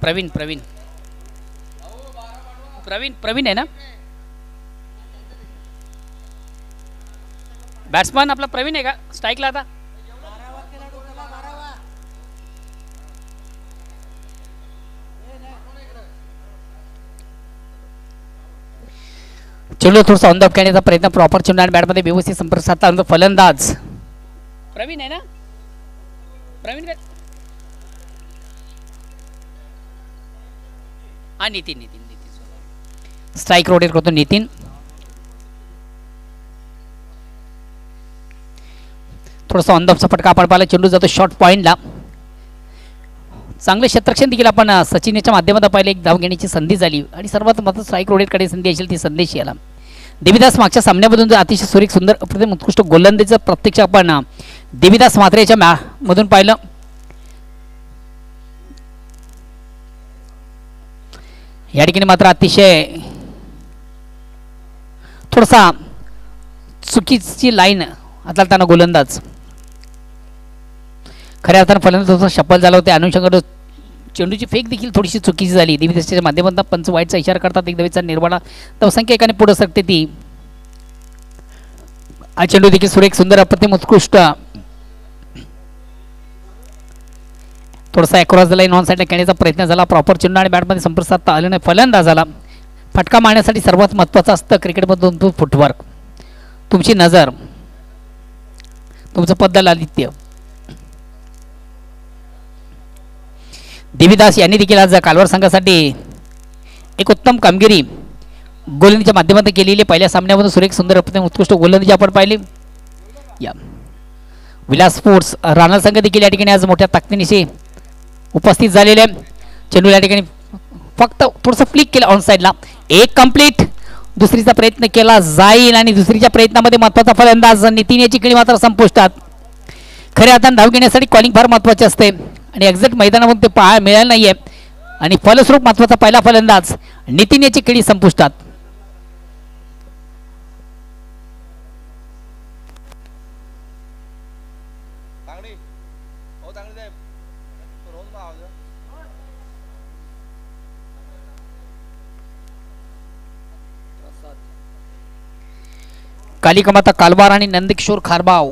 प्रवीण प्रवीण प्रवीण प्रवीण आहे ना बॅट्समन आपला प्रवीण आहे का स्ट्राईकला आता चेंडू थोडासा ऑन द करण्याचा प्रयत्न प्रॉपर चेंडू आणि बॅटमध्ये व्यवस्थित संपर्क साधला फलंदाज प्रवीण आहे ना प्रवीण हा नितीन नितीन नितीन स्ट्राईक रोटेट करतो नितीन थोडासा ऑन द ऑफचा फटका आपण पाहिला चेंडू जातो शॉर्ट पॉईंटला चांगले क्षेत्ररक्षण देखील आपण सचिनच्या माध्यमातून पाहिले एक धाव घेण्याची संधी झाली आणि सर्वात महत्त्वाचं स्ट्राईक रोटेटकडे संधी असेल ती संदेश याला देवीदास मागच्या सामन्यामधून अतिशय सुरेख सुंदर अप्रतिम उत्कृष्ट गोलंदाजीचं प्रत्यक्ष आपण देवीदास म्हात्रेच्या मधून पाहिलं या ठिकाणी मात्र अतिशय थोडासा चुकीची लाईन आता त्यांना गोलंदाज खऱ्या अर्थानं फलंदाज थोडासा शपल झाला होता अनुषंगाने चेंडूची फेक देखील थोडीशी चुकीची झाली देवीदासच्या माध्यमातून पंच वाईटचा इशारा करतात एक धावेचा निर्वाळा धावसंख्या एकाने पुढे सरकते ती हा चेंडू देखील सुरेख सुंदर अप्रतिम उत्कृष्ट थोडासा अक्रॉस द लाईन ऑन साईडला खेळण्याचा प्रयत्न झाला प्रॉपर चेंडू आणि बॅटमध्ये संपर्क साधता आले नाही फलंदाजाला फटका मारण्यासाठी सर्वात महत्त्वाचं असतं क्रिकेटमधून तो फुटवर्क तुमची नजर तुमचं पद्धल आदित्य देवीदास यांनी देखील आज कालवार संघासाठी एक उत्तम कामगिरी गोलंदाजीच्या माध्यमातून केलेली पहिल्या सामन्यामधून सुरेख सुंदर अप्रतिम उत्कृष्ट गोलंदाजी आपण पाहिली या विलास स्पोर्ट्स राणा संघ देखील या ठिकाणी आज मोठ्या ताकदीनिशी उपस्थित झालेले चेंडू या ठिकाणी फक्त थोडंसं फ्लिक केलं ऑन साईडला एक कंप्लीट दुसरीचा प्रयत्न केला जाईल आणि दुसरीच्या प्रयत्नामध्ये महत्त्वाचा फलंदाज नितीन याची खेळी मात्र संपुष्टात खऱ्या अर्थानं धाव घेण्यासाठी कॉलिंग फार महत्त्वाचे असते आणि एक्झॅक्ट मैदानामधून ते पाहायला मिळालं नाहीये आणि फलस्वरूप महत्त्वाचा पहिला फलंदाज नितीन याची खेळी संपुष्टात कालिकामाता कालवार आणि नंदकिशोर खारबाव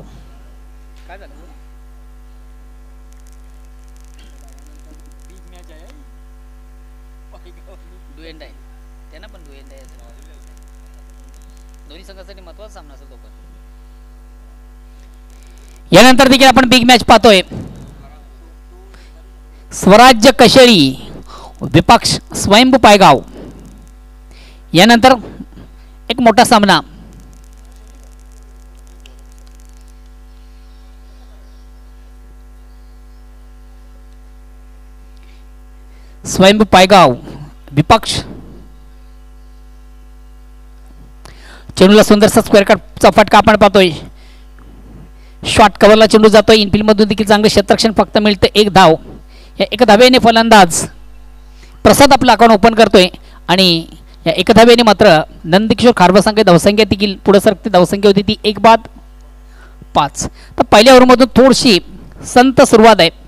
यानंतर देखील आपण बिग मॅच पाहतोय स्वराज्य कशेळी विपक्ष स्वयंभू पायगाव यानंतर एक मोठा सामना स्वयंभू पायगाव विपक्ष चेंडूला सुंदरसा स्क्वेअर कटचा फटका आपण पाहतोय शॉर्ट कव्हरला चेंडू जातोय इनफिल्ड मधून देखील चांगलं क्षेत्ररक्षण फक्त मिळतं एक धाव या एक धावेने फलंदाज प्रसाद आपलं अकाउंट ओपन करतोय आणि या एक धावेने मात्र नंदकिशोर खारबा संघ धावसंख्या देखील पुढे सरकते धावसंख्या होती ती 1-5 तर पहिल्या ओव्हरमधून थोडीशी संत सुरुवात आहे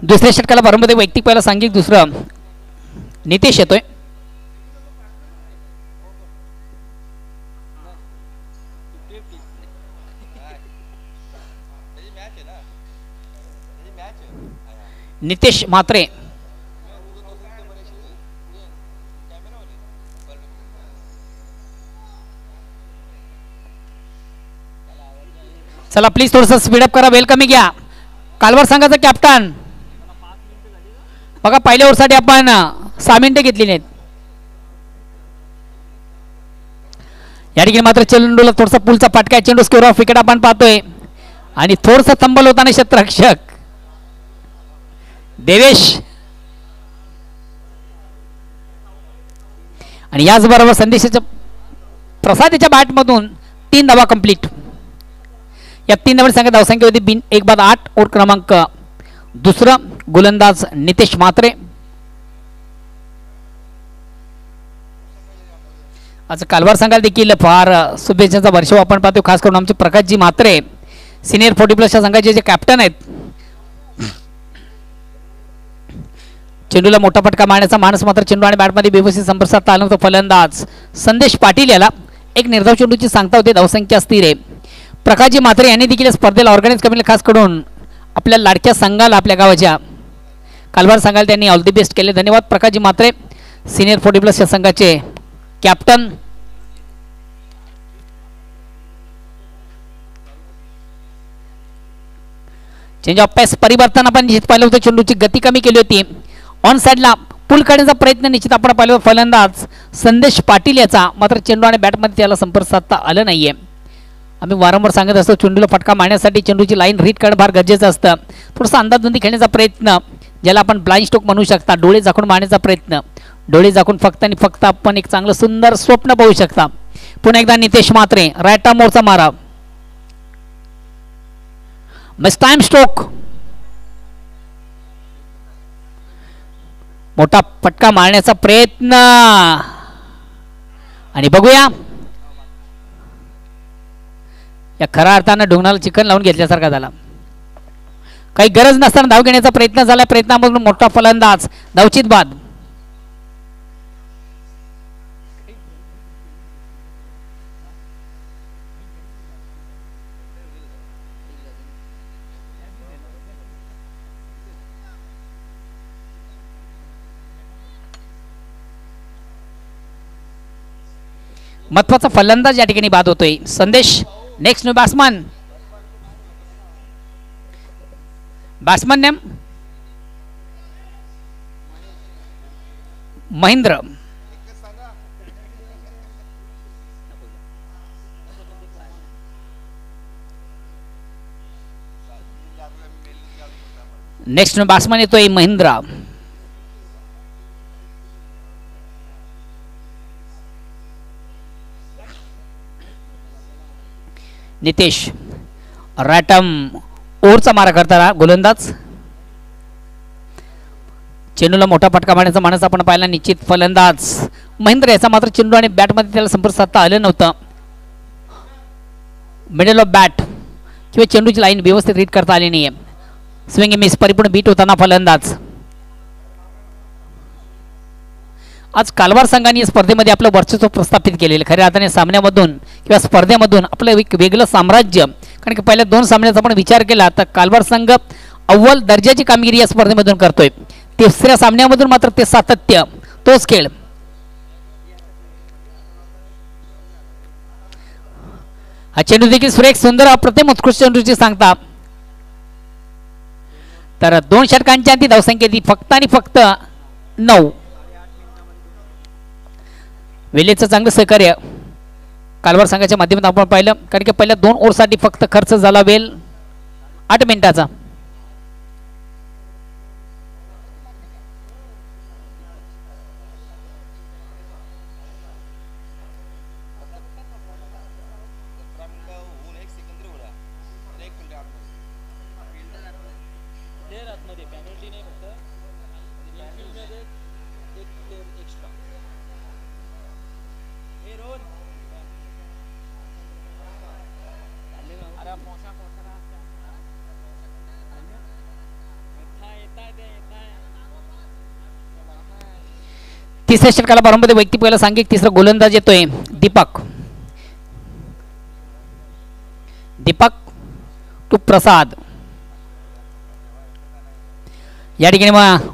दुसऱ्या षटकाला प्रारंभ वैयक्तिक पहिला सांघिक दुसरं नितेश येतोय नितेश म्हात्रे चला प्लीज थोडंसं स्पीडअप करा वेलकमी घ्या कालवार संघाचा कॅप्टन बघा पहिल्या ओव्हरसाठी आपण 6 मिनिटं घेतलेली आहेत या ठिकाणी मात्र चेंडूला थोडासा पुलचा फटका चेंडू स्क्वेअर ऑफ विकेट आपण पाहतोय आणि थोडंसं तंबल होताना क्षेत्ररक्षक देवेश आणि याचबरोबर संदेशाच्या प्रसादाच्या बॅटमधून 3 धावा कंप्लीट या 3 धावांची संख्या धावसंख्या होती 1 बाद 8 ओव्हर क्रमांक दुसरं गोलंदाज नितेश म्हात्रे. आज कालवार संघाला देखील फार शुभेच्छांचा वर्षाव आपण पाहतो. खास करून आमचे प्रकाशजी म्हात्रे सिनियर 40+ संघाचे जे कॅप्टन आहेत. चेंडूला मोठा फटका मारण्याचा मानस मात्र चेंडू आणि बॅटमध्ये व्यवस्थित संपर्क साधता आला नव्हता. फलंदाज संदेश पाटील याला एक निर्धाव चेंडूची सांगता होते. धावसंख्या स्थिर आहे. प्रकाशजी म्हात्रे यांनी देखील स्पर्धेला ऑर्गनाईज करून खास करून आपल्या लाडक्या संघाला आपल्या गावाच्या कालवार संघाला त्यांनी ऑल दी बेस्ट केले. धन्यवाद प्रकाशजी म्हात्रे सिनियर 40+ संघाचे कॅप्टन. चेंज ऑफ पॅस परिवर्तन आपण निश्चित पाहिलं होतं. चेंडूची गती कमी केली होती. ऑन साईडला पुल काढण्याचा प्रयत्न निश्चित आपण पाहिलं होतं. फलंदाज संदेश पाटील याचा मात्र चेंडू आणि बॅटमध्ये त्याला संपर्क साधता आलं नाहीये. आम्ही वारंवार सांगत असतो चेंडूला फटका मारण्यासाठी चेंडूची लाईन रीड करणं फार गरजेचं असतं. थोडंसं अंदाजबंदी खेळण्याचा प्रयत्न ज्याला आपण ब्लाइंड स्ट्रोक म्हणू शकता. डोळे झाकून मारण्याचा प्रयत्न. डोळे झाकून फक्त आणि फक्त आपण एक चांगलं सुंदर स्वप्न पाहू शकता. पुन्हा एकदा नितेश म्हात्रे राईट मोरचा मारा. Miss time stroke. मोठा फटका मारण्याचा प्रयत्न आणि बघूया या खऱ्या अर्थानं ढोंगणाला चिकन लावून घेतल्यासारखा झाला. काही गरज नसताना धाव घेण्याचा प्रयत्न झाला. प्रयत्नामधून मोठा फलंदाज धावचित बाद. महत्वाचा फलंदाज या ठिकाणी बाद होतोय. संदेश next new batsman name Mahendra. Next new batsman येतोय महेंद्र. नितेश रॅटम ओव्हरचा मारा करताना गोलंदाज. चेंडूला मोठा फटका मारण्याचा मानस आपण पाहिला. निश्चित फलंदाज महेंद्र याचा मात्र चेंडू आणि बॅटमध्ये त्याला संपर्क साधता आलं नव्हतं. मिडल ऑफ बॅट किंवा चेंडूची लाईन व्यवस्थित रीड करता आली नाही. स्विंग मिस परिपूर्ण बीट होताना फलंदाज. आज कालवार संघाने स्पर्धेमध्ये आपलं वर्चस्व प्रस्थापित केलेलं. खऱ्या अर्थाने सामन्यामधून किंवा स्पर्धेमधून आपलं एक वेगळं साम्राज्य. कारण की पहिल्या 2 सामन्याचा आपण विचार केला तर कालवार संघ अव्वल दर्जाची कामगिरी या स्पर्धेमधून करतोय. तिसऱ्या सामन्यामधून मात्र ते सातत्य तोच खेळ. हा चेंडू देखील सुरेख सुंदर अप्रतिम उत्कृष्ट चेंडूची सांगता. तर 2 षटकांच्या ती धावसंख्या ती फक्त आणि फक्त 9. वेलेचं चांगलं सहकार्य कालवार संघाच्या माध्यमातून आपण पाहिलं. कारण की पहिल्या 2 ओव्हरसाठी फक्त खर्च झाला वेल 8 मिनिटाचा. तिसऱ्या षटकाला प्रारंभ वैयक्तिक पहिला सांघिक. तिसरा गोलंदाज येतोय दीपक टू प्रसाद. या ठिकाणी मग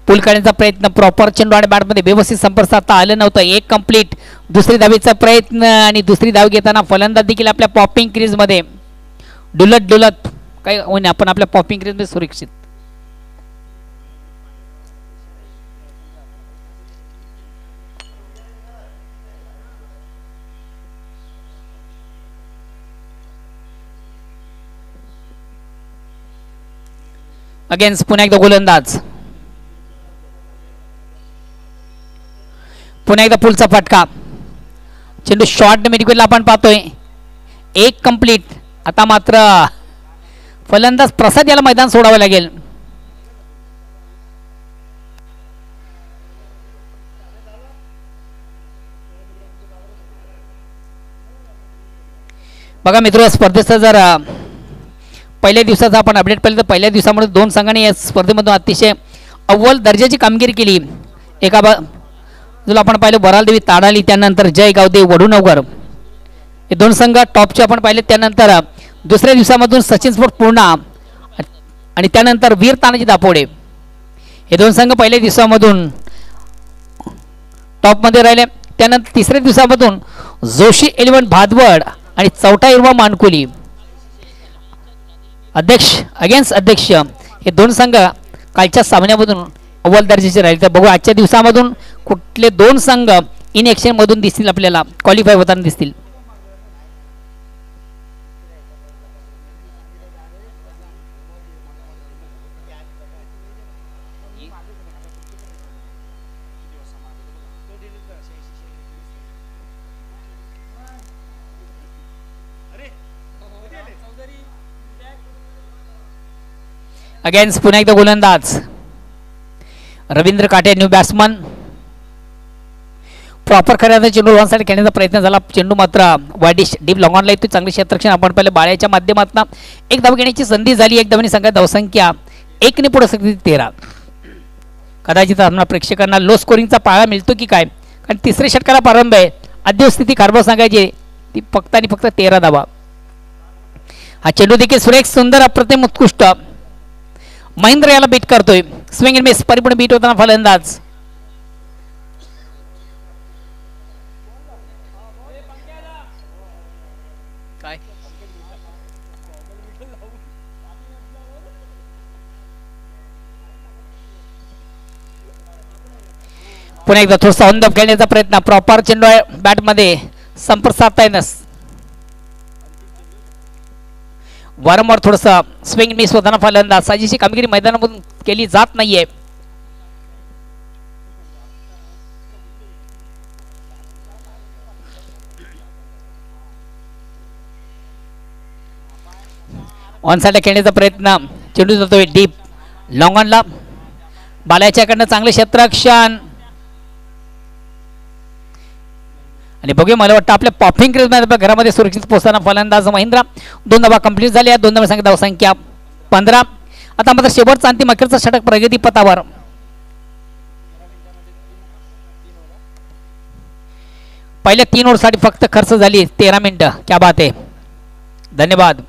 पूल काढण्याचा प्रयत्न. प्रॉपर चेंडू आणि बॅटमध्ये व्यवस्थित संपर्क साधता आलं नव्हतं. एक कंप्लीट. दुसरी धावेचा प्रयत्न आणि दुसरी धाव घेताना फलंदाज देखील आपल्या पॉपिंग क्रीजमध्ये डुलत काही होईना आपण आपल्या पॉपिंग क्रीजमध्ये सुरक्षित. अगेन्स्ट पुन्हा एकदा गोलंदाज. पुन्हा एकदा पुलचा फटका. चेंडू शॉर्ट मिडविकेटला आपण पाहतोय. एक कंप्लीट. आता मात्र फलंदाज प्रसाद याला मैदान सोडावं लागेल. बघा मित्र, स्पर्धेचा जर पहिल्या दिवसाचा आपण अपडेट पाहिलं तर पहिल्या दिवसामध्ये 2 संघांनी या स्पर्धेमधून अतिशय अव्वल दर्जाची कामगिरी केली. एका बाजूला आपण पाहिलं बरालदेवी ताडाली, त्यानंतर जय गावदेव वडूनगर हे 2 संघ टॉपचे आपण पाहिले. त्यानंतर दुसऱ्या दिवसामधून सचिन स्पोर्ट पूर्णा आणि त्यानंतर वीर तानाजी दापोडे हे 2 संघ पहिल्या दिवसामधून टॉपमध्ये राहिले. त्यानंतर तिसऱ्या दिवसामधून जोशी 11 भादवड आणि चौथा हिरवा मानकुली अध्यक्ष अगेन्स्ट अध्यक्ष हे 2 संघ कालच्या सामन्यामधून अव्वल दर्जाचे राहिले. तर बघू आजच्या दिवसामधून कुठले 2 संघ इन ॲक्शन मधून दिसतील, आपल्याला क्वालिफाय होताना दिसतील. अगेन्स्ट पुन्हा एकदा गोलंदाज रवींद्र काटे, न्यू बॅट्समन. प्रॉपर खऱ्या चेंडू साठी खेळण्याचा प्रयत्न झाला. चेंडू मात्र वाईडिश डीप लॉंगॉनला येतो. चांगले क्षेत्ररक्षण आपण पाहिलं. बाळ्याच्या माध्यमातून एक धाव घेण्याची संधी झाली. एक धावनी संघात धावसंख्या 1 ने पुढे सकते 13. कदाचित आम्हाला प्रेक्षकांना लो स्कोरिंगचा पाळा मिळतो की काय, कारण तिसऱ्या षटकाला प्रारंभ आहे. अद्यस्थिती कारभार सांगायची ती फक्त आणि फक्त 13 धावा. हा चेंडू देखील सुरेख सुंदर अप्रतिम उत्कृष्ट महेंद्र याला बीट करतोय. स्विंग अँड मिस परिपूर्ण बीट होताना फलंदाज काय पुन्हा एकदा थोडासा ऑन द खेळण्याचा प्रयत्न. प्रॉपर चेंडू बॅटमध्ये संपर्क साधता येणार. वारंवार थोडंसं स्विंग मिस होताना फलंदाज. साजेशी कामगिरी मैदानामधून केली जात नाहीये. ऑन साईडला खेळण्याचा प्रयत्न. चेंडू जातोय डीप लॉंगॉनला. बालाच्याकडनं चांगले क्षेत्ररक्षण आणि बघूया, मला वाटतं आपल्या पॉपिंग क्रीजमध्ये घरामध्ये सुरक्षित पोहोचताना फलंदाज महेंद्र. 2 धावा कंप्लीट झाल्या. 2 धावा संख्या धावसंख्या 15. आता मात्र शेवटचा अंतिम अखेरचा षटक प्रगती पथावर. पहिल्या 3 ओव्हरसाठी फक्त खर्च झाली 13 मिनिटं. क्या बात आहे, धन्यवाद.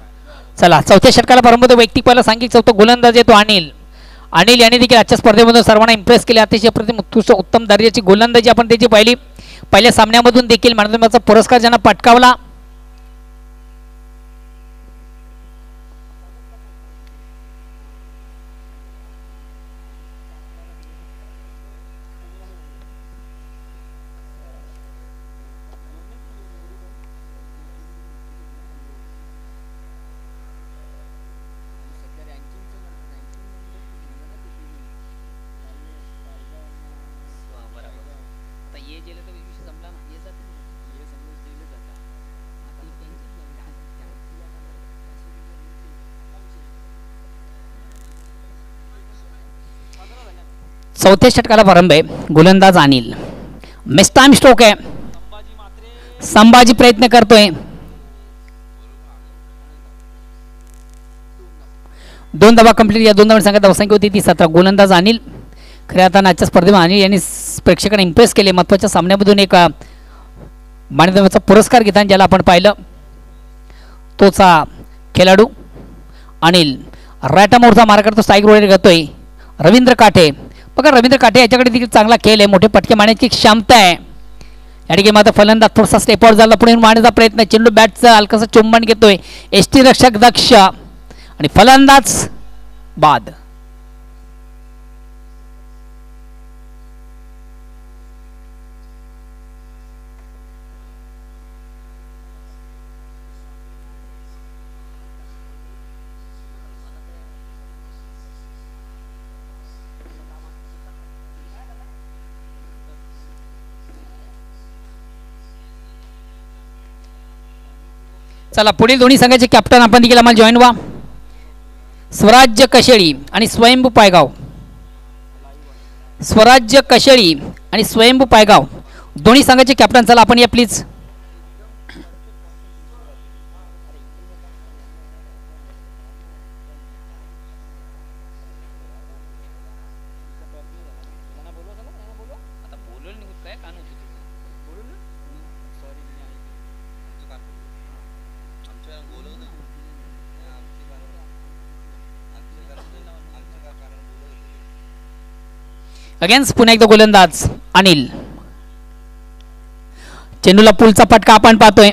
चला चौथ्या षटकाला प्रारंभ होतो. वैयक्तिक पहिला सांघिक चौथा गोलंदाज येतो अनिल याने देखील आजच्या स्पर्धेमधून सर्वांना इम्प्रेस केले. अतिशय अप्रतिम उत्कृष्ट उत्तम दर्जाची गोलंदाजी आपण त्याची पाहिली. पहिल्या सामन्यामधून देखील मॅन ऑफ द मॅचचा पुरस्कार ज्यांना पटकावला. चौथ्या षटकाला प्रारंभ आहे. गोलंदाज अनिल. मिस टाइम स्ट्रोक आहे. संभाजी प्रयत्न करतोय. 2 धावा कंप्लीट. या 2 धावांची संख्या धावसंख्या होती ती 17. गोलंदाज अनिल. खऱ्या अर्थानं आजच्या स्पर्धेमध्ये अनिल यांनी प्रेक्षकांना इम्प्रेस केले. महत्त्वाच्या सामन्यामधून एक मान्यतेचा पुरस्कार घेताना ज्याला आपण पाहिलं तोचा खेळाडू अनिल. राईट मोरचा मार करतो. स्ट्राईक रोड घेतोय रवींद्र काठे. बघा रवींद्र काठे याच्याकडे देखील चांगला खेळ आहे. मोठे पटके मारण्याची क्षमता आहे. या ठिकाणी मात्र फलंदाज थोडासा स्टेपआउट झाला. पुढे मारण्याचा प्रयत्न. चेंडू बॅटचं हलकंसं चुंबन घेतोय. एसटी रक्षक दक्ष आणि फलंदाज बाद. चला पुढील दोन्ही संघाचे कॅप्टन आपण देखील आम्हाला जॉईन व्हा. स्वराज्य कशेळी आणि स्वयंभू पायगाव. स्वराज्य कशेळी आणि स्वयंभू पायगाव दोन्ही संघाचे कॅप्टन. चला आपण या प्लीज. अगेन्स्ट पुन्हा एकदा गोलंदाज अनिल. चेंडूला पुलचा फटका आपण पाहतोय.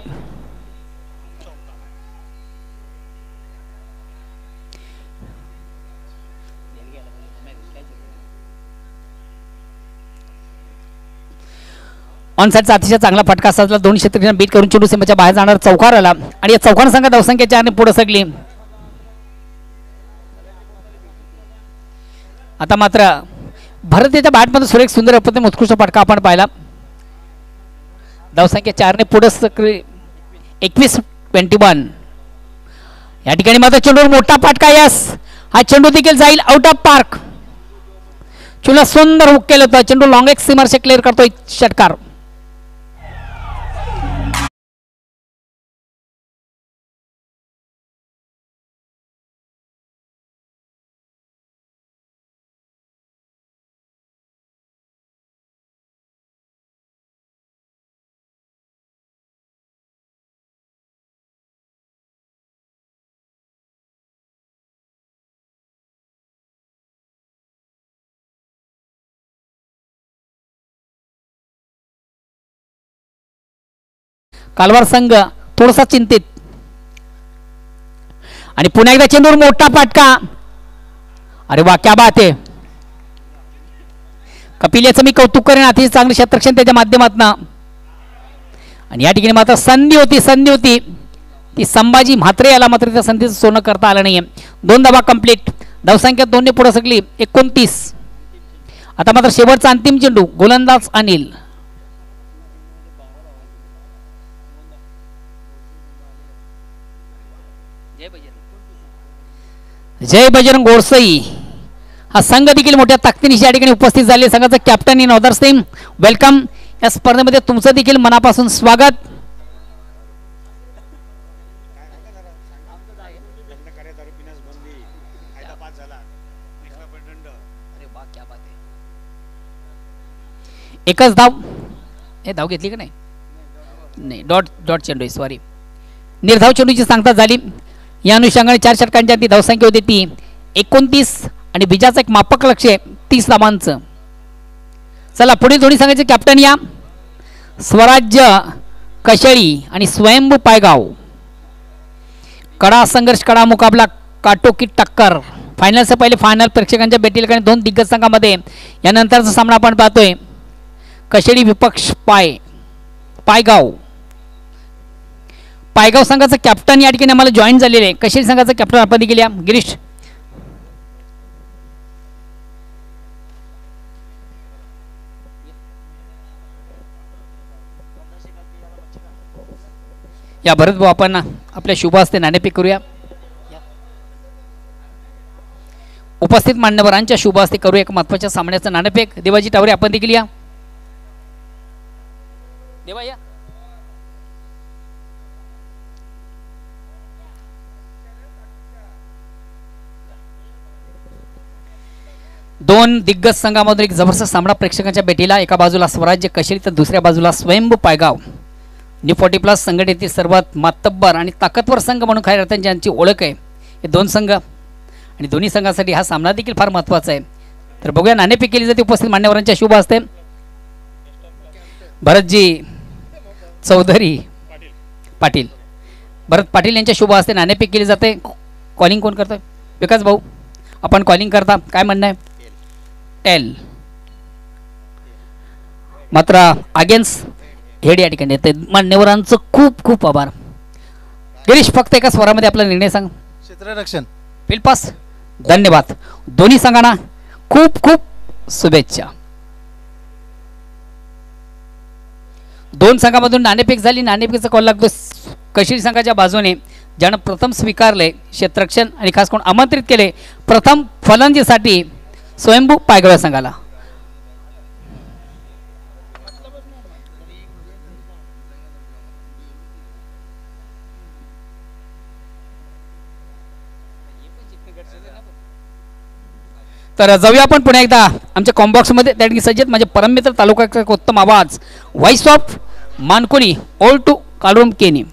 ऑन साईडचा अतिशय चांगला फटका साजला. दोन क्षेत्ररक्षण बीट करून चेंडू सीमेच्या बाहेर जाणार चौकार आला आणि या चौकार संघ धावसंख्या 4 पुढे सरकली. आता मात्र भारतीच्या बॅटमध्ये सुरेख सुंदर अप्रतिम उत्कृष्ट फटका आपण पाहिला. धावसंख्या 4 पुढे सरकली. 21-21. या ठिकाणी मात्र चेंडूवर मोठा फटका. यस, हा चेंडू देखील जाईल आउट ऑफ पार्क. चेंडूला सुंदर हुक केलं होतं. चेंडू लॉंग एक सीमर से क्लिअर करतोय षटकार. कालवार संघ थोडासा चिंतित आणि पुन्हा एकदा चेंडूवर मोठा फटका. अरे वा, क्या बात आहे. कपिल याचं मी कौतुक करेन. अतिशय चांगले क्षेत्ररक्षण त्याच्या माध्यमातून. आणि या ठिकाणी मात्र संधी होती ती संभाजी म्हात्रे याला मात्र त्या संधीचं सोनं करता आलं नाहीये. 2 धावा कंप्लीट. धावसंख्या 2 ने पुढे सरकली. 29. आता मात्र शेवटचा अंतिम चेंडू. गोलंदाज अनिल. जय बजरंग गोडसई हा संघ देखील मोठ्या ताकदीने या ठिकाणी उपस्थित झाले. संघाचं captain in other team welcome. या स्पर्धेमध्ये तुमचं देखील मनापासून स्वागत. एकच धाव. हे धाव घेतली का नाही? डॉट चेंडू सॉरी. निर्धाव चेंडूची सांगता झाली. या अनुषंगाने 4 षटकांची ती धावसंख्या होती ती 29 आणि बिजाचं एक मापक लक्ष 30 धावांचं. चला पुढील दोन्ही संघाचे कॅप्टन या. स्वराज्य कशेळी आणि स्वयंभू पायगाव. कडा संघर्ष, कडा मुकाबला, काटोकी टक्कर. फायनलचे पहिले फायनल प्रेक्षकांच्या भेटील कारण 2 दिग्गज संघामध्ये यानंतरचा सामना आपण पाहतोय. कशेळी विपक्ष पायगाव. पायगाव संघाचं कॅप्टन या ठिकाणी आम्हाला जॉईन झालेले आहे. कशेळी संघाचं कॅप्टन आपण देखील या. गिरीश. या भरत भाऊ आपण आपल्या शुभ हस्ते नाणेफेक करूया. उपस्थित मान्यवरांच्या शुभ हस्ते करूया एक महत्त्वाच्या सामन्याचं नाणेफेक. देवाजी टावरे आपण देखील या. देवा या. दोन दिग्गज संघामधून एक जबरदस्त सामना प्रेक्षकांच्या भेटीला. एका बाजूला स्वराज्य कशेळी तर दुसऱ्या बाजूला स्वयंभू पायगाव. New40+ संघटनेतील सर्वात मातब्बर आणि ताकदवर संघ म्हणून खऱ्या अर्थाने ज्यांची ओळख आहे हे 2 संघ आणि दोन्ही संघासाठी हा सामना देखील फार महत्त्वाचा आहे. तर बघूया नाणेफेक केली जाते उपस्थित मान्यवरांच्या शुभ हस्ते. भरतजी चौधरी पाटील भरत पाटील यांच्या शुभ हस्ते नाणेफेक केली जाते. कॉलिंग कोण करतोय? विकास भाऊ आपण कॉलिंग करता. काय म्हणणं आहे? एल मात्र अगेन्स्ट हेड या ठिकाणी येते. मान्यवरांचं खूप खूप आभार. गिरीश फक्त एका स्वरामध्ये आपला निर्णय सांग. क्षेत्ररक्षण फिल्पास. धन्यवाद. दोन्ही संघांना खूप खूप शुभेच्छा. 2 संघामधून नाणेफेक झाली. नाणेफेकीचा कॉल लागतो कशेळी संघाच्या बाजूने ज्यानं प्रथम स्वीकारले क्षेत्ररक्षण आणि खास करून आमंत्रित केले प्रथम फलंदाजीसाठी स्वयंभू पायगाव संघाला. तर जाऊया आपण पुन्हा एकदा आमच्या कॉम्बॉक्समध्ये. त्या ठिकाणी सज्जत माझे परममित्र तालुका उत्तम आवाज व्हॉइस ऑफ मानकुनी ओल्ड टू काळुम केनी.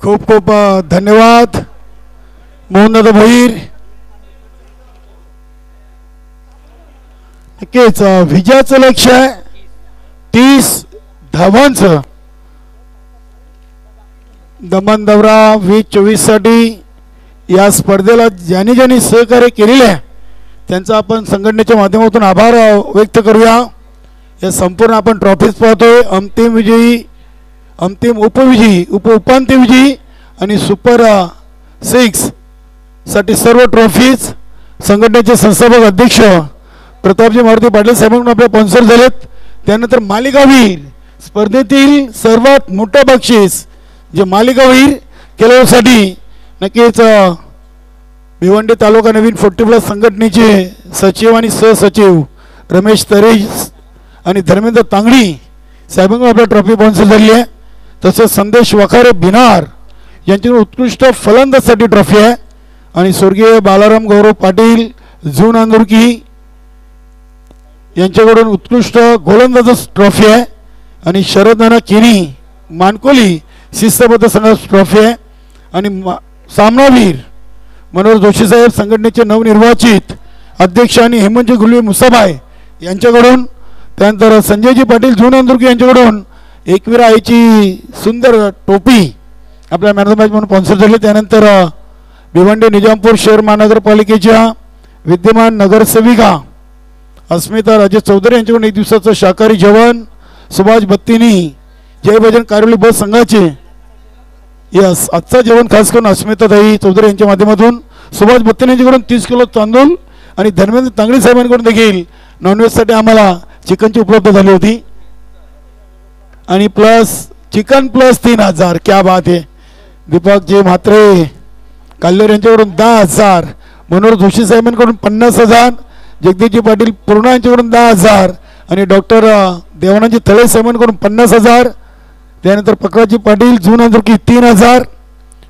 खूप खूप धन्यवाद मोहनदादा भोईर नक्कीच विजयाचं लक्ष आहे 30 धावांचं. दमन दौरा 2024 साठी या स्पर्धेला ज्यांनी ज्यांनी सहकार्य केलेले आहे त्यांचा आपण संघटनेच्या माध्यमातून आभार व्यक्त करूया. या संपूर्ण आपण ट्रॉफीज पाहतोय. अंतिम विजयी, अंतिम उपविजयी, उपांत्य विजयी आणि सुपर 6 साठी सर्व ट्रॉफीज संघटनेचे संस्थापक अध्यक्ष प्रतापजी मारुती पाटील साहेबांकडून आपल्या स्पॉन्सर झालेत. त्यानंतर मालिकावीर स्पर्धेतील सर्वात मोठं बक्षीस जे मालिकावीर खेळाडूसाठी नक्कीच भिवंडी तालुका नवीन 40+ संघटनेचे सचिव आणि सहसचिव रमेश तरेज आणि धर्मेंद्र तांगडी साहेबांकडून आपल्या ट्रॉफी स्पॉन्सर झाली आहे. तसेच संदेश वखारे बिनार यांच्याकडून उत्कृष्ट फलंदाजसाठी ट्रॉफी आहे आणि स्वर्गीय बालाराम गौरव पाटील जून अंदुरकी यांच्याकडून उत्कृष्ट गोलंदाज ट्रॉफी आहे आणि शरद नाना किनी मानकोली शिस्तबद्ध संघाची ट्रॉफी आहे आणि सामनावीर मनोहर जोशी साहेब संघटनेचे नवनिर्वाचित अध्यक्ष आणि हेमंतजी गुलवे मुसाबाई यांच्याकडून. त्यानंतर संजयजी पाटील जून अंदुरकी यांच्याकडून एकवीरा आईची सुंदर टोपी आपल्या मॅन ऑफ द मॅच म्हणून स्पॉन्सर झाली. त्यानंतर भिवंडी निजामपूर शहर महानगरपालिकेच्या विद्यमान नगरसेविका अस्मिता राजे चौधरी यांच्याकडून 1 दिवसाचं शाकाहारी जेवण. सुभाष बत्तीनी जय भजन कारोली बस संघाचे यस आजचं जेवण खास करून अस्मिताताई चौधरी यांच्या माध्यमातून सुभाष बत्तीनी यांच्याकडून 30 किलो तांदूळ आणि धर्मेंद्र तांगडी साहेबांकडून देखील नॉनव्हेजसाठी आम्हाला चिकनची उपलब्ध झाली होती आणि प्लस चिकन प्लस 3000. क्या बात आहे. दीपकजी म्हात्रे काल्लेर यांच्याकडून 10,000. मनोहर जोशी साहेबांकडून 50,000. जगदीशजी पाटील पूर्णा यांच्याकडून 10,000 आणि डॉक्टर देवानंदजी थळे साहेबांकडून 50,000. त्यानंतर प्रकाशजी पाटील जून अंदुरकी 3,000.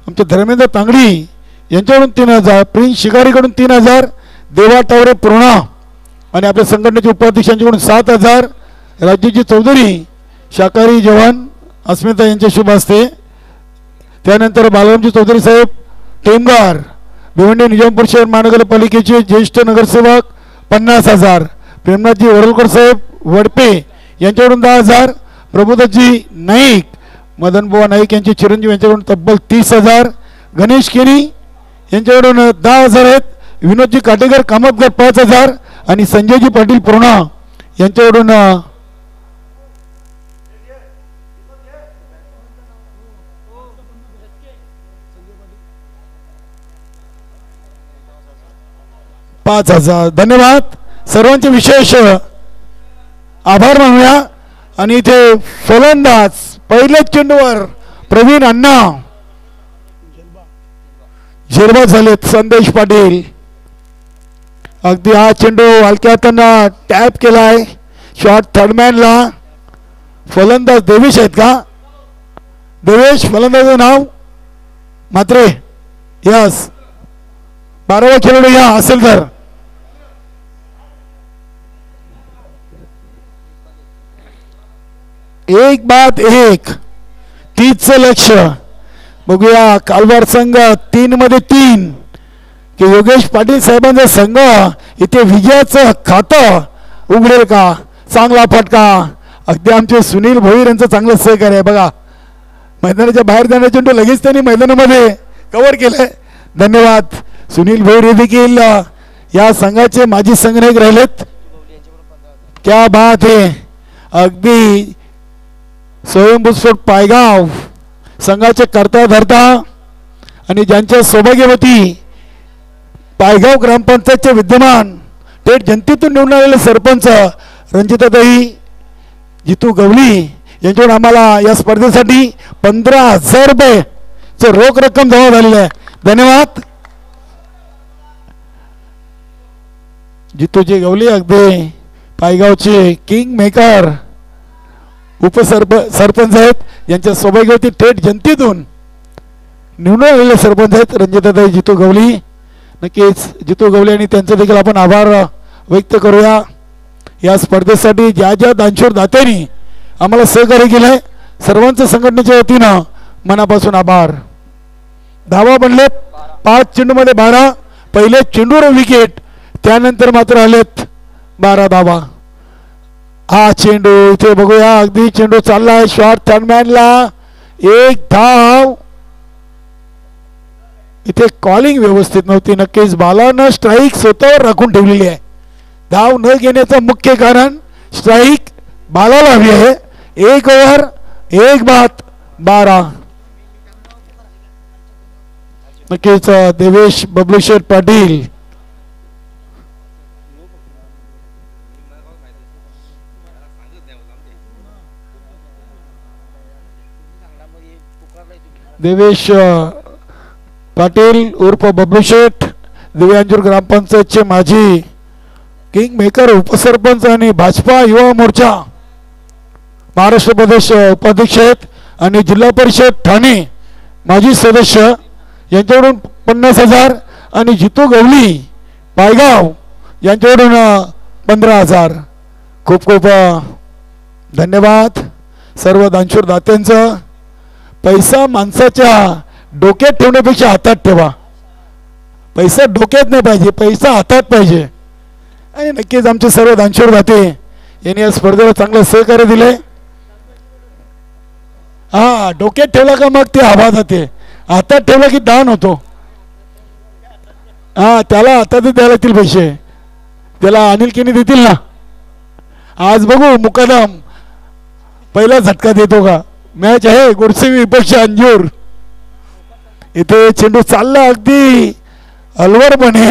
आमचे धर्मेंद्र तांगडी यांच्याकडून 3,000. प्रिन्स शिकारीकडून 3,000. देवा टावरे पूर्णा आणि आपल्या संघटनेचे उपाध्यक्षांच्याकडून 7,000. राजेशजी चौधरी शाकाहारी जेवण अस्मिता यांच्या शुभ हस्ते. त्यानंतर बालरामजी चौधरी साहेब टेमगार भिवंडी निजामपूर शहर महानगरपालिकेचे ज्येष्ठ नगरसेवक 50,000. प्रेमनाथजी वडोलकर साहेब वडपे यांच्याकडून 10,000. प्रबोधजी नाईक मदनबुवा नाईक यांचे चिरंजीव यांच्याकडून तब्बल 30,000. गणेश केनी यांच्याकडून 10,000 आहेत. विनोदजी काटेकर कामतकर 5,000 आणि संजयजी पाटील पूर्णा यांच्याकडून $5,000. धन्यवाद. सर्वांचे विशेष आभार मानूया. आणि इथे फलंदाज पहिल्याच चेंडूवर प्रवीण अण्णा झेलबाद झालेत. संदेश पाटील अगदी हा चेंडू हलक्या हातांना टॅप केलाय. शॉट थर्डमॅनला. फलंदाज देवेश आहेत का? देवेश फलंदाजाचं नाव मात्रे. यस 12वा खेळाडू या असेल तर. एक बाद एक 30चं लक्ष बघूया. कालवार संघ 3 मध्ये 3 की योगेश पाटील साहेबांचा संघ इथे विजयाचं खातं उघडेल का? चांगला फटका. अगदी आमचे सुनील भोईर यांचं चांगलं सहकार्य आहे. बघा मैदानाच्या बाहेर जाण्याचे चेंडू लगेच त्यांनी मैदानामध्ये कव्हर केलंय. धन्यवाद सुनील भोईर हे देखील या संघाचे माजी संघनायक राहिलेत. क्या बात आहे. अगदी स्वयंभूस्फोट पायगाव संघाचे करता धरता आणि ज्यांच्या सौभाग्यवती पायगाव ग्रामपंचायतचे विद्यमान थेट जनतेतून निवडून आलेले सरपंच रंजिताताई जितू गवली यांच्याकडून आम्हाला या स्पर्धेसाठी 15,000 रुपये रोख रक्कम जमा झालेली आहे. धन्यवाद जितूजी गवली अगदी पायगावचे किंग मेकर सरपंच आहेत. यांच्या सौभाग्यवती थेट जनतेतून निवडून आलेले सरपंच आहेत रंजिताताई जितू गवली. नक्कीच जितू गवली आणि त्यांचे देखील आपण आभार व्यक्त करूया. या स्पर्धेसाठी ज्या ज्या दानशूर दात्यांनी आम्हाला सहकार्य केलंय सर्वांचं संघटनेच्या वतीनं मनापासून आभार. धावा बनलेत 5 चेंडूमध्ये 12. पहिले चेंडूवर विकेट. त्यानंतर मात्र आलेत 12 धावा. हा चेंडू इथे बघूया, अगदी चेंडू चाललाय शॉर्ट थर्डमॅनला, 1 धाव. इथे कॉलिंग व्यवस्थित नव्हती. नक्कीच बालानं स्ट्राईक स्वतःवर राखून ठेवलेली आहे. धाव न घेण्याचं मुख्य कारण स्ट्राईक बालाला हवी आहे. 1 ओव्हर 1 बाद 12. नक्कीच देवेश बबलूशेठ पाटील देवेश पाटील उर्फ बबलूशेठ दिव्यांजूर ग्रामपंचायतचे माजी किंग मेकर उपसरपंच आणि भाजपा युवा मोर्चा महाराष्ट्र प्रदेश उपाध्यक्ष आहेत आणि जिल्हा परिषद ठाणे माजी सदस्य यांच्याकडून 50,000 आणि जितू गवली पायगाव यांच्याकडून 15,000. खूप खूप धन्यवाद सर्व दानशूर दात्यांचं. पैसा माणसाच्या डोक्यात ठेवण्यापेक्षा हातात ठेवा. पैसा डोक्यात नाही पाहिजे, पैसा हातात पाहिजे. आणि नक्कीच आमचे सर्व दानशूर दाते यांनी या स्पर्धेला चांगलं सहकार्य दिले. हा डोक्यात ठेवला का मग ते हवा जाते, हातात ठेवला की दान होतो. हा त्याला हातातच द्यायला लागतील पैसे, त्याला अनिल किनी देतील ना. आज बघू मुकादम पहिला झटका देतो का. मॅच आहे गुरसेवी विपक्ष अंजूर. इथे चेंडू चालला अगदी अलवरपणे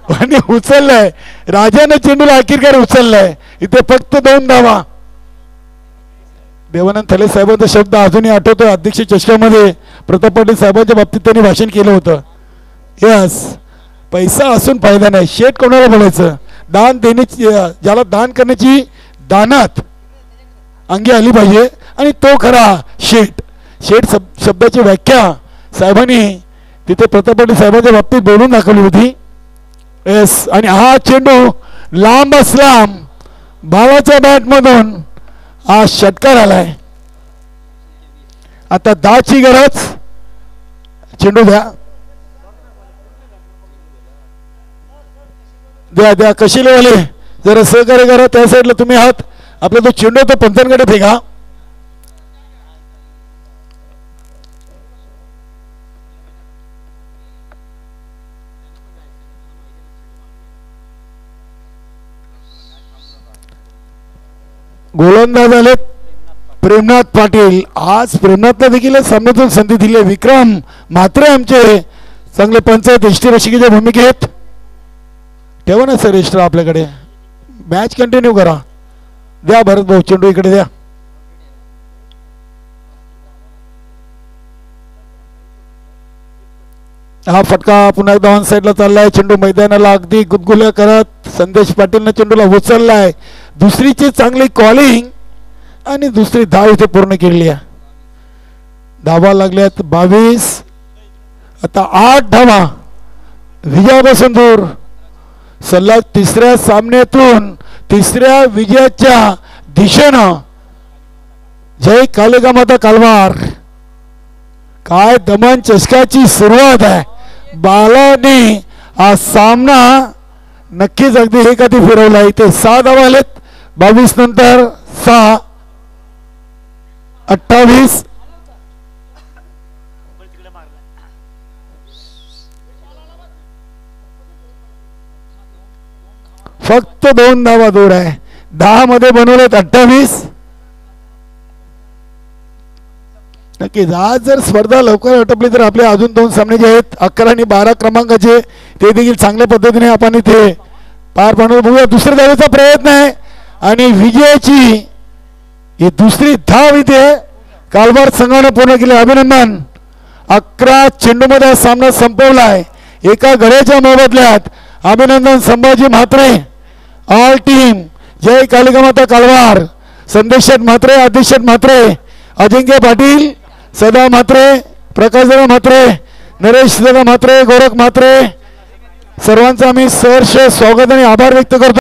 आणि उचललाय राजाने चेंडूला अखेरकार उचललाय. इथे फक्त 2 धावा. देवानंद थले साहेबांचा शब्द अजूनही आठवतो. अध्यक्ष चषकामध्ये प्रताप पाटील साहेबांच्या बाबतीत त्यांनी भाषण केलं होतं. यस पैसा असून फायदा नाही. शेठ कोणाला बोलायचं, दान देण्याची, ज्याला दान करण्याची दानात अंगी आली पाहिजे आणि तो खरा शेठ. शेठ शब्दाची व्याख्या साहेबांनी तिथे प्रताप पाटील साहेबांच्या बाबतीत बोलून दाखवली होती. येस आणि हा चेंडू लांब लांब भावाच्या बॅटमधून हा षटकार आलाय. आता 10ची गरज. चेंडू द्या द्या द्या कशी लेवले जरा सहकार्य करा. त्या साईडला तुम्ही आहात. आपला तो चेंडू तो पंचांकडे फेका. गोलंदाज आले प्रेमनाथ पाटील. आज प्रेमनाथला देखील सामन्यातून संधी दिली. विक्रम म्हात्रे आमचे चांगले पंचायत एसटी रसिकेच्या भूमिकेत. ठेवा ना सर एस्ट्रा आपल्याकडे. मॅच कंटिन्यू करा. द्या भरत भाऊ चेंडू इकडे द्या. हा फटका पुन्हा एकदा ऑन साईडला चाललाय. चेंडू मैदानाला अगदी गुदगुल्या करत संदेश पाटीलने चेंडूला उचललाय. दुसरीची चांगली कॉलिंग आणि दुसरी धाव इथे पूर्ण केलेली आहे. धावा लागल्यात 22. आता 8 धावा. विजयापासून दूर. सलग 3ऱ्या सामन्यातून 3ऱ्या विजयाच्या दिशेनं जय कालिका माता कालवार. काय दमन चषकाची सुरुवात आहे. बालाने हा सामना नक्कीच अगदी हे कधी फिरवला. इथे 6 धावा आलेत. 22 नंतर 6 28. फक्त 2 धावा दूर आहे. 10 मध्ये बनवलेत 28. नक्कीच आज जर स्पर्धा लवकर आटोपली तर आपले अजून 2 सामने जे आहेत 11 आणि 12 क्रमांकाचे ते देखील चांगल्या पद्धतीने आपण इथे पार पाडणार. बघूया दुसऱ्या धावेचा प्रयत्न आहे आणि विजयाची ही दुसरी धाव इथे कालवार संघाने पूर्ण केली. अभिनंदन. 11 चेंडूमध्ये सामना संपवलाय एका गड्याच्या मोबदल्यात. अभिनंदन संभाजी म्हात्रे. ऑल टीम जय कालिका माता कालवार. संदेश म्हात्रे, आदिश म्हात्रे, अजिंक्य पाटील, सदा म्हात्रे, प्रकाशदादा म्हात्रे, नरेश दादा म्हात्रे, गोरख म्हात्रे सर्वांचा आम्ही सहर्ष स्वागत आणि आभार व्यक्त करतो.